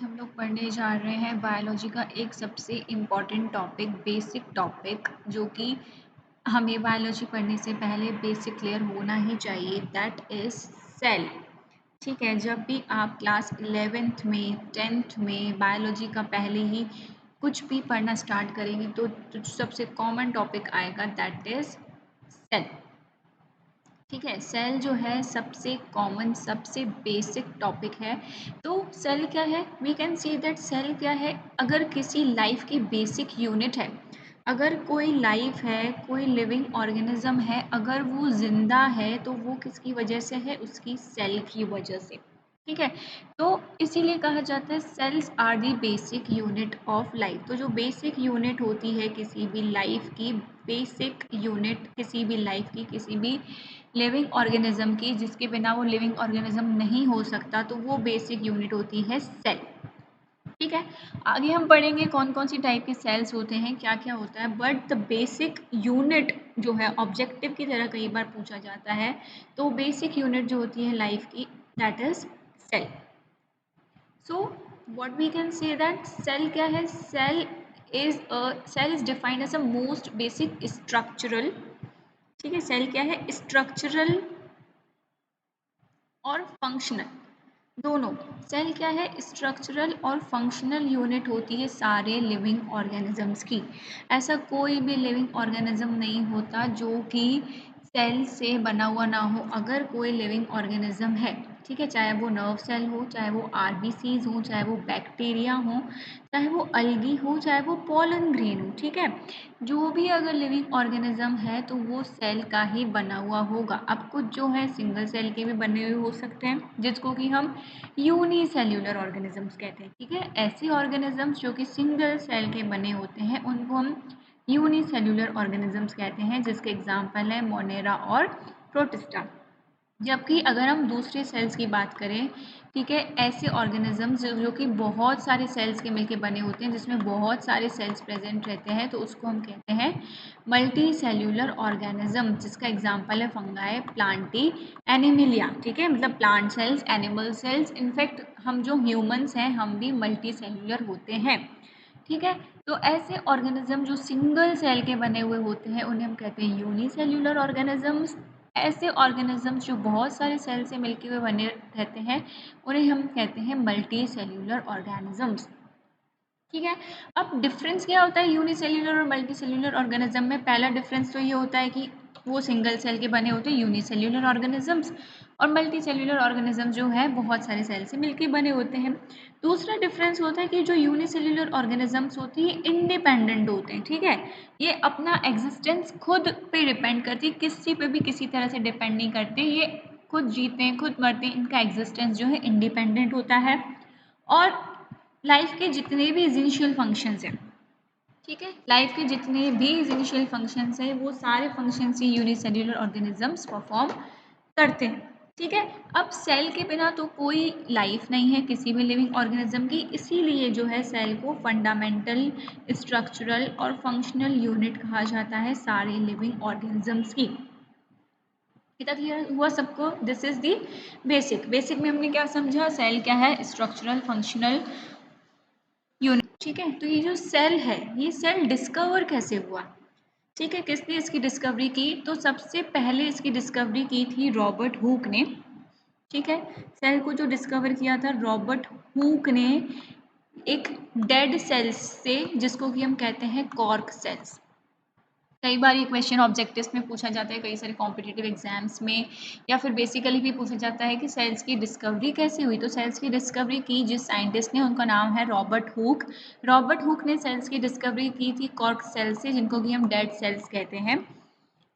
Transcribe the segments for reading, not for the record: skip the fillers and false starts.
हम लोग पढ़ने जा रहे हैं बायोलॉजी का एक सबसे इम्पॉर्टेंट टॉपिक, बेसिक टॉपिक, जो कि हमें बायोलॉजी पढ़ने से पहले बेसिक क्लियर होना ही चाहिए, दैट इज सेल। ठीक है, जब भी आप क्लास 11th में 10th में बायोलॉजी का पहले ही कुछ भी पढ़ना स्टार्ट करेंगे तो सबसे कॉमन टॉपिक आएगा, दैट इज सेल। ठीक है, सेल जो है सबसे कॉमन सबसे बेसिक टॉपिक है। तो सेल क्या है, we can see that cell क्या है, अगर किसी लाइफ की बेसिक यूनिट है, अगर कोई लाइफ है, कोई लिविंग ऑर्गेनिज्म है, अगर वो जिंदा है तो वो किसकी वजह से है, उसकी सेल की वजह से। ठीक है, तो इसीलिए कहा जाता है cells are the basic unit of life. तो जो बेसिक यूनिट होती है किसी भी लाइफ की, बेसिक यूनिट किसी भी लाइफ की, किसी भी लिविंग ऑर्गेनिज्म की, जिसके बिना वो लिविंग ऑर्गेनिज्म नहीं हो सकता, तो वो बेसिक यूनिट होती है सेल। ठीक है, आगे हम पढ़ेंगे कौन कौन सी टाइप के सेल्स होते हैं, क्या क्या होता है, बट द बेसिक यूनिट जो है ऑब्जेक्टिव की तरह कई बार पूछा जाता है, तो बेसिक यूनिट जो होती है लाइफ की, that is cell. So what we can say that cell क्या है, cell is defined as a most basic structural. ठीक है, सेल क्या है, स्ट्रक्चरल और फंक्शनल दोनों। सेल क्या है, स्ट्रक्चरल और फंक्शनल यूनिट होती है सारे लिविंग ऑर्गेनिजम्स की। ऐसा कोई भी लिविंग ऑर्गेनिज्म नहीं होता जो कि सेल से बना हुआ ना हो। अगर कोई लिविंग ऑर्गेनिज्म है, ठीक है, चाहे वो नर्व सेल हो, चाहे वो आरबीसीज हो, चाहे वो बैक्टीरिया हो, चाहे वो अलगी हो, चाहे वो पोलन ग्रेन हो, ठीक है, जो भी अगर लिविंग ऑर्गेनिज्म है तो वो सेल का ही बना हुआ होगा। अब कुछ जो है सिंगल सेल के भी बने हुए हो सकते हैं, जिसको कि हम यूनिसेल्यूलर ऑर्गेनिजम्स कहते हैं। ठीक है, ऐसे ऑर्गेनिजम्स जो कि सिंगल सेल के बने होते हैं उनको हम यूनिसेल्यूलर ऑर्गेनिजम्स कहते हैं, जिसके एग्जाम्पल है मोनेरा और प्रोटिस्टा। जबकि अगर हम दूसरे सेल्स की बात करें, ठीक है, ऐसे ऑर्गेनिजम्स जो कि बहुत सारे सेल्स के मिलके बने होते हैं, जिसमें बहुत सारे सेल्स प्रेजेंट रहते हैं, तो उसको हम कहते हैं मल्टी सेल्यूलर ऑर्गेनिज्म, जिसका एग्जांपल है फंगाई, प्लांटी, एनिमिलिया। ठीक है, मतलब plant cells, animal cells, in fact हम जो ह्यूमंस हैं हम भी मल्टी सेल्यूलर होते हैं। ठीक है, तो ऐसे ऑर्गेनिज्म जो सिंगल सेल के बने हुए होते हैं उन्हें हम कहते हैं यूनिसेल्यूलर ऑर्गेनिजम्स। ऐसे ऑर्गेनिजम्स जो बहुत सारे सेल से मिलके हुए बने रहते हैं उन्हें हम कहते हैं मल्टी सेल्यूलर ऑर्गेनिजम्स। ठीक है, अब डिफरेंस क्या होता है यूनिसेल्यूलर और मल्टी सेल्यूलर ऑर्गेनिज्म में। पहला डिफरेंस तो ये होता है कि वो सिंगल सेल के बने होते हैं यूनिसेल्यूलर ऑर्गेनिजम्स, और मल्टी सेल्यूलर ऑर्गेनिज्म जो है बहुत सारे सेल से मिलकर बने होते हैं। दूसरा डिफरेंस होता है कि जो यूनिसेल्यूलर ऑर्गेनिजम्स होती है इंडिपेंडेंट होते हैं। ठीक है, ये अपना एग्जिस्टेंस खुद पे डिपेंड करती है, किसी पे भी किसी तरह से डिपेंड नहीं करते, ये खुद जीते हैं, खुद मरते हैं, इनका एग्जिस्टेंस जो है इंडिपेंडेंट होता है। और लाइफ के जितने भी इनिशियल फंक्शंस हैं, ठीक है, लाइफ के जितने भी इनिशियल फंक्शंस हैं वो सारे फंक्शंस ही यूनिसेल्यूलर ऑर्गेनिजम्स परफॉर्म करते हैं। ठीक है, अब सेल के बिना तो कोई लाइफ नहीं है किसी भी लिविंग ऑर्गेनिज्म की, इसीलिए जो है सेल को फंडामेंटल, स्ट्रक्चरल और फंक्शनल यूनिट कहा जाता है सारे लिविंग ऑर्गेनिजम्स की। इतना क्लियर हुआ सबको? This is the basic. Basic में हमने क्या समझा, सेल क्या है, स्ट्रक्चरल, फंक्शनल यूनिट। ठीक है, तो ये जो सेल है, ये सेल डिस्कवर कैसे हुआ? ठीक है, किसने इसकी डिस्कवरी की? तो सबसे पहले इसकी डिस्कवरी की थी रॉबर्ट हुक ने। ठीक है, सेल को जो डिस्कवर किया था रॉबर्ट हुक ने एक डेड सेल्स से, जिसको कि हम कहते हैं कॉर्क सेल्स। कई बार ये क्वेश्चन ऑब्जेक्टिव्स में पूछा जाता है, कई सारे कॉम्पिटिटिव एग्जाम्स में, या फिर बेसिकली भी पूछा जाता है कि सेल्स की डिस्कवरी कैसे हुई। तो सेल्स की डिस्कवरी की जिस साइंटिस्ट ने, उनका नाम है रॉबर्ट हुक। रॉबर्ट हुक ने सेल्स की डिस्कवरी की थी कॉर्क सेल्स से, जिनको कि हम डेड सेल्स कहते हैं।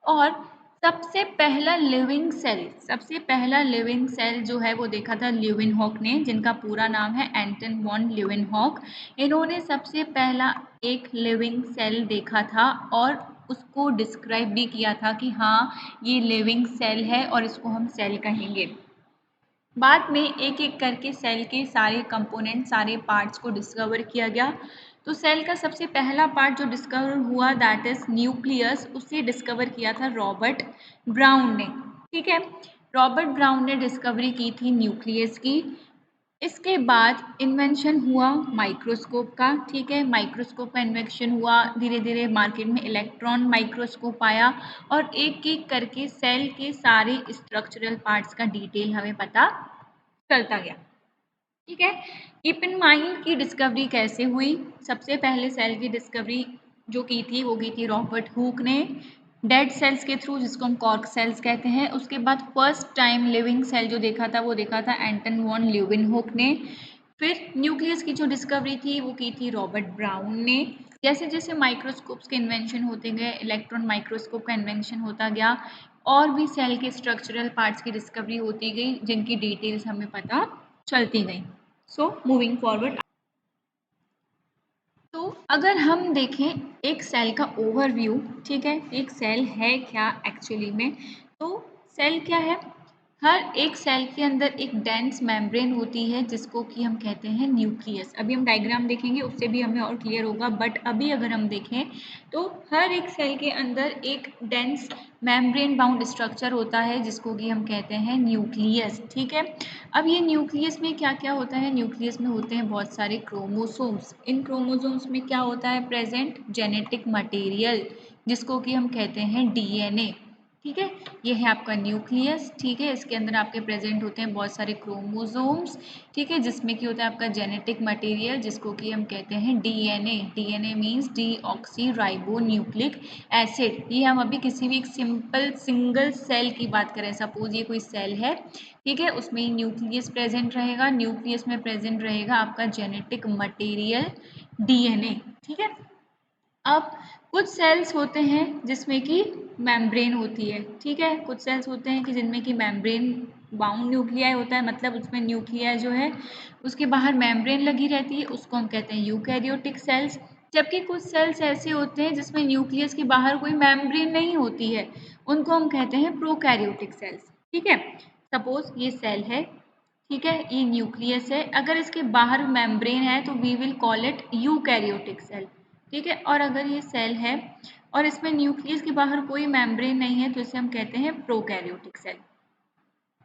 और सबसे पहला लिविंग सेल जो है वो देखा था ल्यूवेनहॉक ने, जिनका पूरा नाम है एंटन वॉन ल्यूवेनहॉक। इन्होंने सबसे पहला एक लिविंग सेल देखा था और उसको डिस्क्राइब भी किया था कि हाँ ये लिविंग सेल है और इसको हम सेल कहेंगे। बाद में एक एक करके सेल के सारे कंपोनेंट, सारे पार्ट्स को डिस्कवर किया गया। तो सेल का सबसे पहला पार्ट जो डिस्कवर हुआ दैट इज न्यूक्लियस, उसे डिस्कवर किया था रॉबर्ट ब्राउन ने। ठीक है, रॉबर्ट ब्राउन ने डिस्कवरी की थी न्यूक्लियस की। इसके बाद इन्वेंशन हुआ माइक्रोस्कोप का, ठीक है। माइक्रोस्कोप का इन्वेंशन हुआ, धीरे धीरे मार्केट में इलेक्ट्रॉन माइक्रोस्कोप आया और एक एक करके सेल के सारे स्ट्रक्चरल पार्ट्स का डिटेल हमें पता चलता गया, ठीक है। कीप इन माइंड की डिस्कवरी कैसे हुई। सबसे पहले सेल की डिस्कवरी जो की थी वो की थी रॉबर्ट हुक ने डेड सेल्स के थ्रू, जिसको हम कॉर्क सेल्स कहते हैं। उसके बाद फर्स्ट टाइम लिविंग सेल जो देखा था वो देखा था एंटन वॉन ल्यूवेनहुक ने। फिर न्यूक्लियस की जो डिस्कवरी थी वो की थी रॉबर्ट ब्राउन ने। जैसे जैसे माइक्रोस्कोप्स के इन्वेंशन होते गए, इलेक्ट्रॉन माइक्रोस्कोप का इन्वेंशन होता गया और भी सेल के स्ट्रक्चरल पार्ट्स की डिस्कवरी होती गई जिनकी डिटेल्स हमें पता चलती गई। सो मूविंग फॉरवर्ड, तो अगर हम देखें एक सेल का ओवरव्यू, ठीक है, एक सेल है क्या एक्चुअली में, तो सेल क्या है, हर एक सेल के अंदर एक डेंस मेम्ब्रेन होती है जिसको कि हम कहते हैं न्यूक्लियस। अभी हम डायग्राम देखेंगे उससे भी हमें और क्लियर होगा, बट अभी अगर हम देखें तो हर एक सेल के अंदर एक डेंस मेम्ब्रेन बाउंड स्ट्रक्चर होता है जिसको कि हम कहते हैं न्यूक्लियस, ठीक है। अब ये न्यूक्लियस में क्या क्या होता है, न्यूक्लियस में होते हैं बहुत सारे क्रोमोसोम्स। इन क्रोमोसोम्स में क्या होता है, प्रेजेंट जेनेटिक मटेरियल जिसको कि हम कहते हैं डीएनए, ठीक है। ये है आपका न्यूक्लियस, ठीक है। इसके अंदर आपके प्रेजेंट होते हैं बहुत सारे क्रोमोसोम्स, ठीक है, जिसमें कि होता है आपका जेनेटिक मटेरियल जिसको कि हम कहते हैं DNA. DNA means deoxy ribo nucleic acid. ये हम अभी किसी भी एक सिंपल सिंगल सेल की बात करें, सपोज ये कोई सेल है, ठीक है, उसमें न्यूक्लियस प्रेजेंट रहेगा, न्यूक्लियस में प्रेजेंट रहेगा आपका जेनेटिक मटेरियल डीएनए, ठीक है। अब कुछ सेल्स होते हैं जिसमें कि मेम्ब्रेन होती है, ठीक है, कुछ सेल्स होते हैं कि जिनमें कि मेम्ब्रेन बाउंड न्यूक्लियाई होता है, मतलब उसमें न्यूक्लियाई जो है उसके बाहर मेम्ब्रेन लगी रहती है, उसको हम कहते हैं यूकैरियोटिक सेल्स। जबकि कुछ सेल्स ऐसे होते हैं जिसमें न्यूक्लियस के बाहर कोई मेम्ब्रेन नहीं होती है, उनको हम कहते हैं प्रोकैरियोटिक सेल्स, ठीक है। सपोज ये सेल है, ठीक है, ये न्यूक्लियस है, अगर इसके बाहर मेम्ब्रेन है तो we will call it eukaryotic cell, ठीक है। और अगर ये सेल है और इसमें न्यूक्लियस के बाहर कोई मेम्ब्रेन नहीं है तो इसे हम कहते हैं प्रोकैरियोटिक सेल,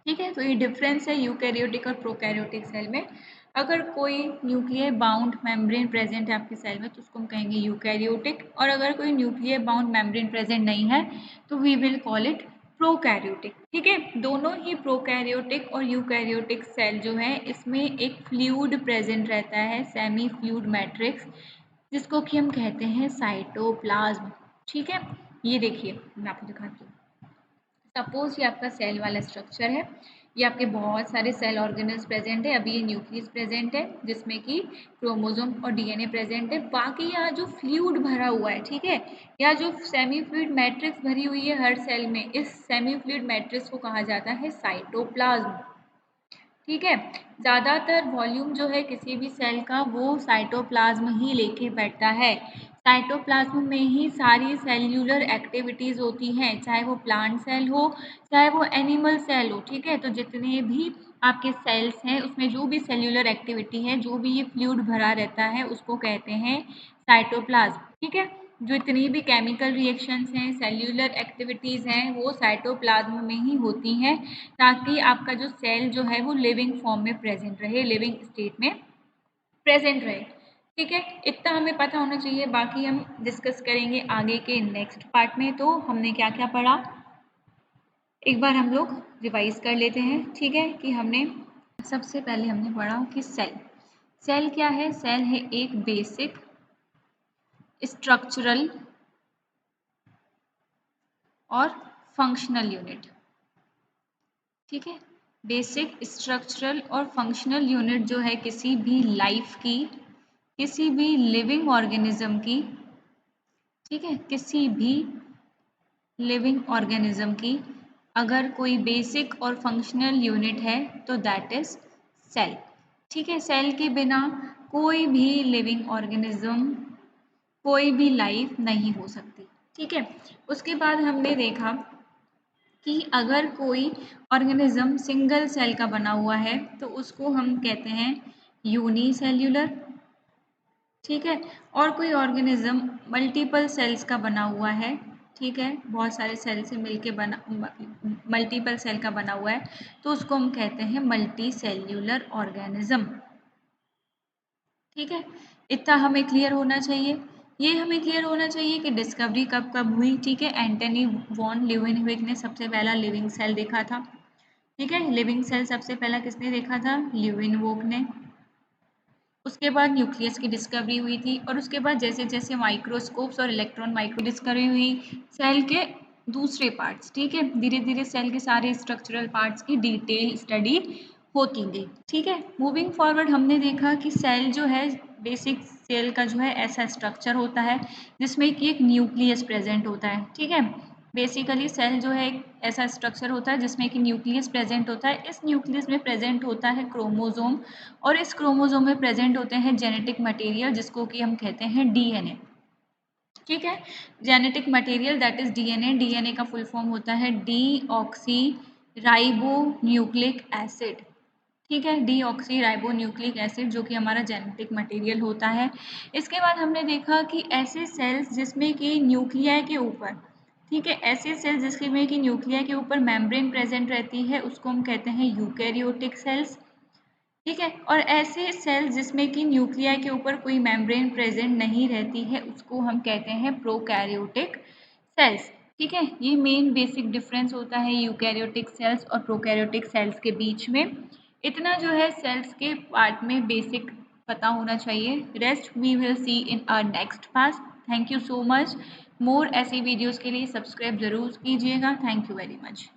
ठीक है। तो ये डिफरेंस है यूकैरियोटिक और प्रोकैरियोटिक सेल में। अगर कोई न्यूक्लियर बाउंड मेम्ब्रेन प्रेजेंट है आपके सेल में तो उसको हम कहेंगे यूकैरियोटिक, और अगर कोई न्यूक्लियर बाउंड मेम्ब्रेन प्रेजेंट नहीं है तो we will call it prokaryotic, ठीक है। दोनों ही प्रोकैरियोटिक और यूकैरियोटिक सेल जो है इसमें एक फ्लूइड प्रेजेंट रहता है, सेमी फ्लूइड मैट्रिक्स, जिसको कि हम कहते हैं साइटोप्लाज्म, ठीक है। ये देखिए मैं आपको दिखाती हूँ, सपोज ये आपका सेल वाला स्ट्रक्चर है, ये आपके बहुत सारे सेल ऑर्गेनल्स प्रेजेंट है, अभी ये न्यूक्लियस प्रेजेंट है जिसमें कि क्रोमोसोम और डीएनए प्रेजेंट है, बाकी यहाँ जो फ्लूइड भरा हुआ है, ठीक है, या जो सेमी फ्लूइड मैट्रिक्स भरी हुई है हर सेल में, इस सेमी फ्लूइड मैट्रिक्स को कहा जाता है साइटोप्लाज्म, ठीक है। ज़्यादातर वॉल्यूम जो है किसी भी सेल का वो साइटोप्लाज्म ही लेके बैठता है। साइटोप्लाज्म में ही सारी सेल्यूलर एक्टिविटीज़ होती हैं, चाहे वो प्लांट सेल हो चाहे वो एनिमल सेल हो, ठीक है। तो जितने भी आपके सेल्स हैं उसमें जो भी सेल्यूलर एक्टिविटी है, जो भी ये फ्लूइड भरा रहता है उसको कहते हैं साइटोप्लाज्म, ठीक है। जो इतनी भी केमिकल रिएक्शंस हैं, सेल्यूलर एक्टिविटीज़ हैं, वो साइटोप्लाज्म में ही होती हैं ताकि आपका जो सेल जो है वो लिविंग फॉर्म में प्रेजेंट रहे, लिविंग स्टेट में प्रेजेंट रहे, ठीक है। इतना हमें पता होना चाहिए, बाकी हम डिस्कस करेंगे आगे के नेक्स्ट पार्ट में। तो हमने क्या क्या पढ़ा, एक बार हम लोग रिवाइज कर लेते हैं, ठीक है, कि हमने सबसे पहले हमने पढ़ा कि सेल क्या है, सेल है एक बेसिक स्ट्रक्चरल और फंक्शनल यूनिट, ठीक है। बेसिक स्ट्रक्चरल और फंक्शनल यूनिट जो है किसी भी लाइफ की, किसी भी लिविंग ऑर्गेनिज्म की, ठीक है, किसी भी लिविंग ऑर्गेनिज्म की अगर कोई बेसिक और फंक्शनल यूनिट है तो दैट इज सेल, ठीक है। सेल के बिना कोई भी लिविंग ऑर्गेनिज्म, कोई भी लाइफ नहीं हो सकती, ठीक है। उसके बाद हमने देखा कि अगर कोई ऑर्गेनिज्म सिंगल सेल का बना हुआ है तो उसको हम कहते हैं यूनिसेल्यूलर, ठीक है। और कोई ऑर्गेनिज्म मल्टीपल सेल्स का बना हुआ है, ठीक है, बहुत सारे सेल से मिलके बना मल्टीपल सेल का बना हुआ है, तो उसको हम कहते हैं मल्टी सेल्यूलर ऑर्गेनिज्म। ठीक है, इतना हमें क्लियर होना चाहिए। ये हमें क्लियर होना चाहिए कि डिस्कवरी कब कब हुई। ठीक है, एंटनी वॉन ल्यूवेनहुइक ने सबसे पहला लिविंग सेल देखा था। ठीक है, लिविंग सेल सबसे पहला किसने देखा था? ल्यूवेनहुइक ने। उसके बाद न्यूक्लियस की डिस्कवरी हुई थी, और उसके बाद जैसे जैसे माइक्रोस्कोप्स और इलेक्ट्रॉन माइक्रो डिस्कवरी हुई, सेल के दूसरे पार्ट्स, ठीक है, धीरे धीरे सेल के सारे स्ट्रक्चरल पार्ट्स की डिटेल स्टडी होती गई। ठीक है, मूविंग फॉरवर्ड हमने देखा कि सेल जो है, बेसिक सेल का जो है ऐसा स्ट्रक्चर होता है जिसमें कि एक न्यूक्लियस प्रेजेंट होता है। ठीक है, बेसिकली सेल जो है एक ऐसा स्ट्रक्चर होता है जिसमें कि न्यूक्लियस प्रेजेंट होता है। इस न्यूक्लियस में प्रेजेंट होता है क्रोमोसोम, और इस क्रोमोसोम में प्रेजेंट होते हैं जेनेटिक मटेरियल, जिसको कि हम कहते हैं डीएनए। ठीक है, genetic material that is DNA. DNA का फुल फॉर्म होता है D oxy ribo nucleic acid. ठीक है, D oxy ribo nucleic acid जो कि हमारा जेनेटिक मटेरियल होता है। इसके बाद हमने देखा कि ऐसे सेल्स जिसमें कि न्यूक्लियाई के ऊपर, ठीक है, ऐसे सेल्स जिसमें कि न्यूक्लियाई के ऊपर मेम्ब्रेन प्रेजेंट रहती है, उसको हम कहते हैं यूकैरियोटिक सेल्स। ठीक है, और ऐसे सेल्स जिसमें कि न्यूक्लियाई के ऊपर कोई मेम्ब्रेन प्रेजेंट नहीं रहती है, उसको हम कहते हैं प्रोकैरियोटिक सेल्स। ठीक है, ये मेन बेसिक डिफरेंस होता है यूकैरियोटिक सेल्स और प्रोकैरियोटिक सेल्स के बीच में। इतना जो है सेल्स के पार्ट में बेसिक पता होना चाहिए। Rest we will see in our next class. Thank you so much. More ऐसी वीडियोस के लिए सब्सक्राइब जरूर कीजिएगा। Thank you very much.